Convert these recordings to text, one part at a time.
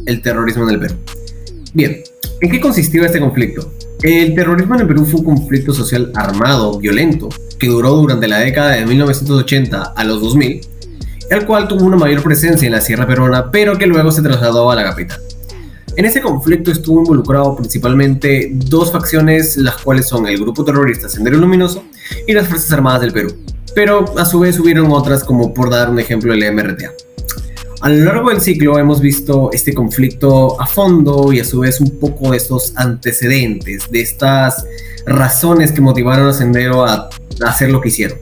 el terrorismo en el Perú. Bien, ¿en qué consistió este conflicto? El terrorismo en el Perú fue un conflicto social armado, violento, que duró durante la década de 1980 a los 2000, el cual tuvo una mayor presencia en la sierra peruana, pero que luego se trasladó a la capital. En ese conflicto estuvo involucrado principalmente dos facciones, las cuales son el grupo terrorista Sendero Luminoso y las Fuerzas Armadas del Perú, pero a su vez hubieron otras, como por dar un ejemplo el MRTA. A lo largo del ciclo hemos visto este conflicto a fondo y a su vez un poco de estos antecedentes, de estas razones que motivaron a Sendero a hacer lo que hicieron.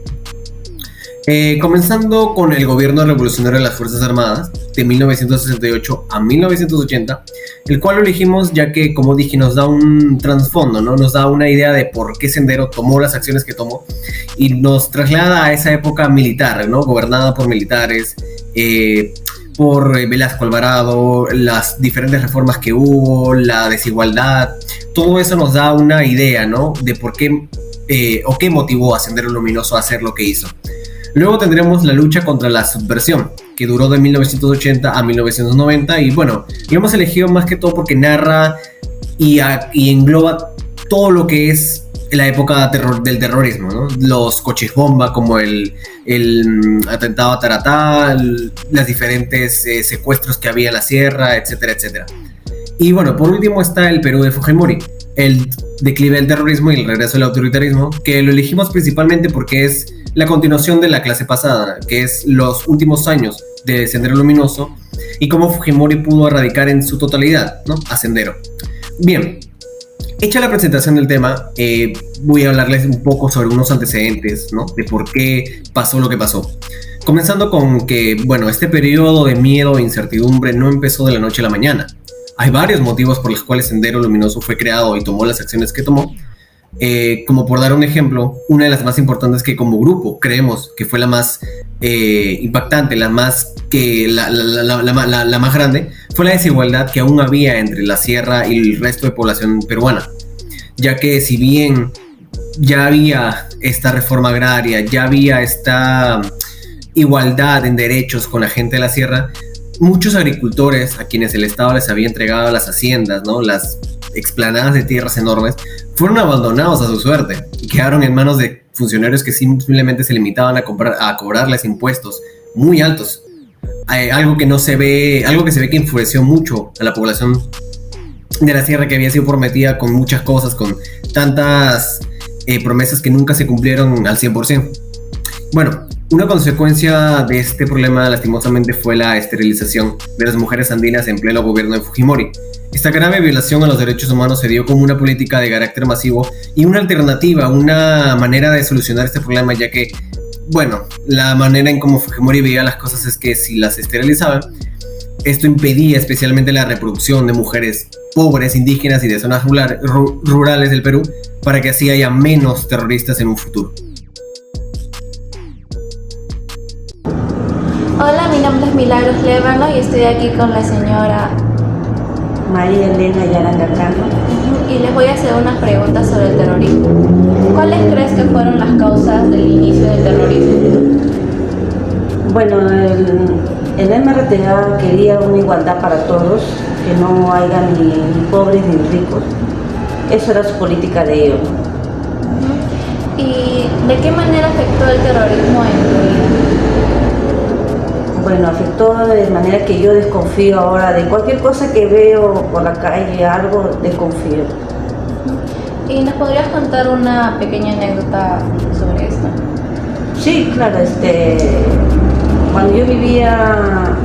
Comenzando con el gobierno revolucionario de las Fuerzas Armadas de 1968 a 1980, el cual lo elegimos ya que, como dije, nos da un trasfondo, ¿no? Nos da una idea de por qué Sendero tomó las acciones que tomó y nos traslada a esa época militar, ¿no? Gobernada por militares, por Velasco Alvarado, las diferentes reformas que hubo, la desigualdad. Todo eso nos da una idea, ¿no? De por qué o qué motivó a Sendero Luminoso a hacer lo que hizo. Luego tendremos la lucha contra la subversión, que duró de 1980 a 1990, y bueno, lo hemos elegido más que todo porque narra y engloba todo lo que es la época del terrorismo, ¿no? Los coches bomba, como el atentado a Taratá, las diferentes secuestros que había en la sierra, etcétera, etcétera. Y bueno, por último está el Perú de Fujimori, el declive del terrorismo y el regreso del autoritarismo, que lo elegimos principalmente porque es la continuación de la clase pasada, que es los últimos años de Sendero Luminoso y cómo Fujimori pudo erradicar en su totalidad, ¿no?, a Sendero. Bien, hecha la presentación del tema, voy a hablarles un poco sobre unos antecedentes, ¿no?, de por qué pasó lo que pasó. Comenzando con que, bueno, este periodo de miedo e incertidumbre no empezó de la noche a la mañana. Hay varios motivos por los cuales Sendero Luminoso fue creado y tomó las acciones que tomó. Como por dar un ejemplo, una de las más importantes que como grupo creemos que fue la más impactante, la más grande, fue la desigualdad que aún había entre la sierra y el resto de población peruana, ya que si bien ya había esta reforma agraria, ya había esta igualdad en derechos con la gente de la sierra, muchos agricultores a quienes el Estado les había entregado las haciendas, ¿no?, las explanadas de tierras enormes, fueron abandonados a su suerte y quedaron en manos de funcionarios que simplemente se limitaban a cobrarles impuestos muy altos. Algo que se ve que enfureció mucho a la población de la sierra, que había sido prometida con muchas cosas, con tantas promesas que nunca se cumplieron al 100%. Bueno, una consecuencia de este problema lastimosamente fue la esterilización de las mujeres andinas en pleno gobierno de Fujimori. Esta grave violación a los derechos humanos se dio como una política de carácter masivo y una alternativa, una manera de solucionar este problema, ya que, bueno, la manera en cómo Fujimori veía las cosas es que si las esterilizaban, esto impedía especialmente la reproducción de mujeres pobres, indígenas y de zonas rurales del Perú, para que así haya menos terroristas en un futuro. Hola, mi nombre es Milagros Lévano y estoy aquí con la señora María Elena Yaranga Cano. Y les voy a hacer unas preguntas sobre el terrorismo. ¿Cuáles crees que fueron las causas del inicio del terrorismo? Bueno, el MRTA quería una igualdad para todos, que no haya ni pobres ni ricos. Eso era su política de ellos. ¿Y de qué manera afectó el terrorismo en tu vida? Bueno, afectó de manera que yo desconfío ahora de cualquier cosa que veo por la calle, algo desconfío. ¿Y nos podrías contar una pequeña anécdota sobre esto? Sí, claro, cuando yo vivía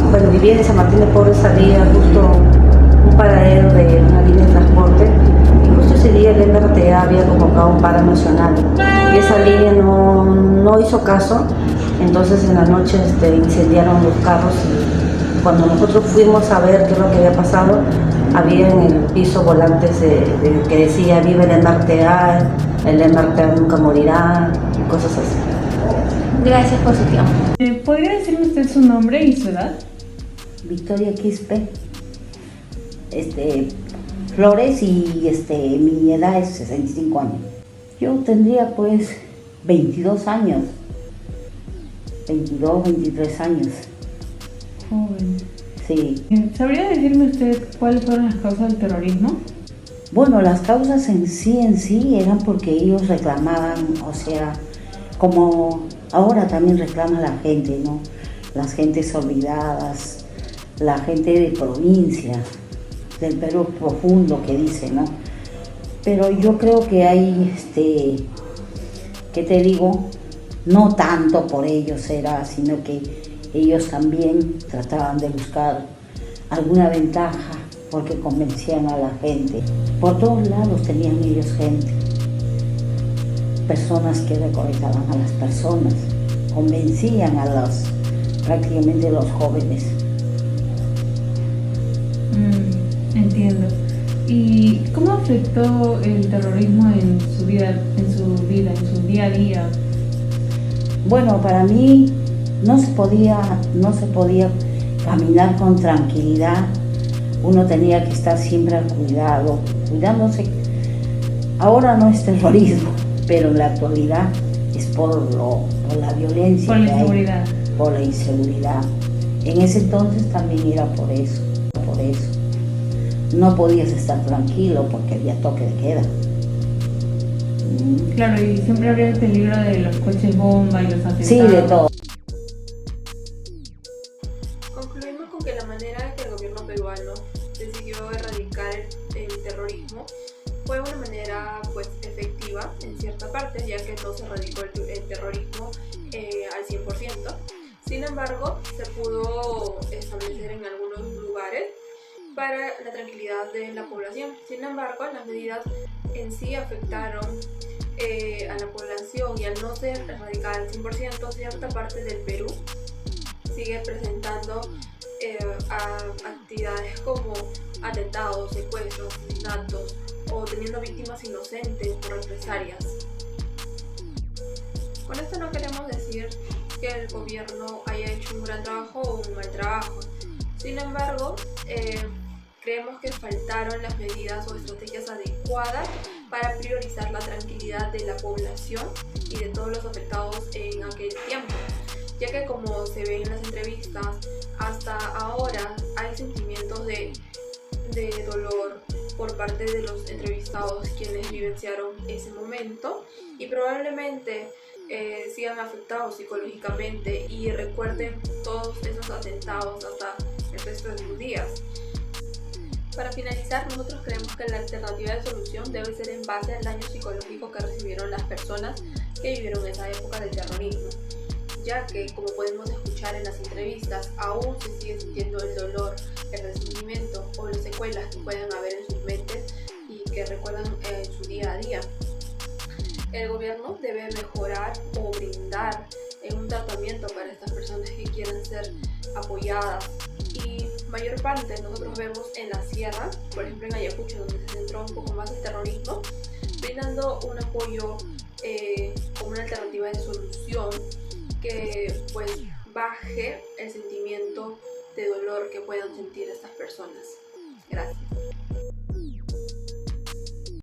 en San Martín de Porres, salía justo un paradero de una línea de transporte y justo ese día el MRTA había convocado un paro nacional y esa línea no hizo caso. Entonces en la noche incendiaron los carros y cuando nosotros fuimos a ver qué es lo que había pasado, había en el piso volantes que decía viva el MRTA nunca morirá y cosas así. Gracias por su tiempo. ¿Podría decirme usted su nombre y su edad? Victoria Quispe Flores y mi edad es 65 años. Yo tendría pues 22 años. 22, 23 años. Joven. Sí. ¿Sabría decirme usted cuáles fueron las causas del terrorismo? Bueno, las causas en sí eran porque ellos reclamaban, o sea, como ahora también reclama la gente, ¿no? Las gentes olvidadas, la gente de provincia, del Perú profundo que dice, ¿no? Pero yo creo que hay, ¿qué te digo? No tanto por ellos era, sino que ellos también trataban de buscar alguna ventaja porque convencían a la gente. Por todos lados tenían ellos gente, personas que recolectaban a las personas, convencían a prácticamente los jóvenes. Entiendo. ¿Y cómo afectó el terrorismo en su vida, en su día a día? Bueno, para mí no se podía caminar con tranquilidad. Uno tenía que estar siempre al cuidado, cuidándose. Ahora no es terrorismo, pero en la actualidad es por la violencia. Por la inseguridad. Por la inseguridad. En ese entonces también era por eso. No podías estar tranquilo porque había toque de queda. Claro, y siempre habría el peligro de los coches bomba y los atentados. Sí, de todo. Concluimos con que la manera en que el gobierno peruano decidió erradicar el terrorismo fue una manera pues efectiva en cierta parte, ya que no se erradicó el terrorismo al 100%. Sin embargo, se pudo establecer en algunos lugares para la tranquilidad de la población. Sin embargo, las medidas en sí afectaron a la población, y al no ser erradicada al 100%, cierta parte del Perú sigue presentando actividades como atentados, secuestros, asesinatos, o teniendo víctimas inocentes por represalias. Con esto no queremos decir que el gobierno haya hecho un gran trabajo o un mal trabajo. Sin embargo, creemos que faltaron las medidas o estrategias adecuadas para priorizar la tranquilidad de la población y de todos los afectados en aquel tiempo, ya que, como se ve en las entrevistas, hasta ahora hay sentimientos de dolor por parte de los entrevistados, quienes vivenciaron ese momento, y probablemente sigan afectados psicológicamente y recuerden todos esos atentados hasta el resto de sus días. Para finalizar, nosotros creemos que la alternativa de solución debe ser en base al daño psicológico que recibieron las personas que vivieron esa época del terrorismo, ya que, como podemos escuchar en las entrevistas, aún se sigue sintiendo el dolor, el resentimiento o las secuelas que pueden haber en sus mentes y que recuerdan en su día a día. El gobierno debe mejorar o brindar un tratamiento para estas personas que quieren ser apoyadas, y mayor parte nosotros vemos en la sierra, por ejemplo en Ayacucho, donde se centró un poco más el terrorismo, brindando un apoyo como una alternativa de solución que pues baje el sentimiento de dolor que puedan sentir estas personas. Gracias.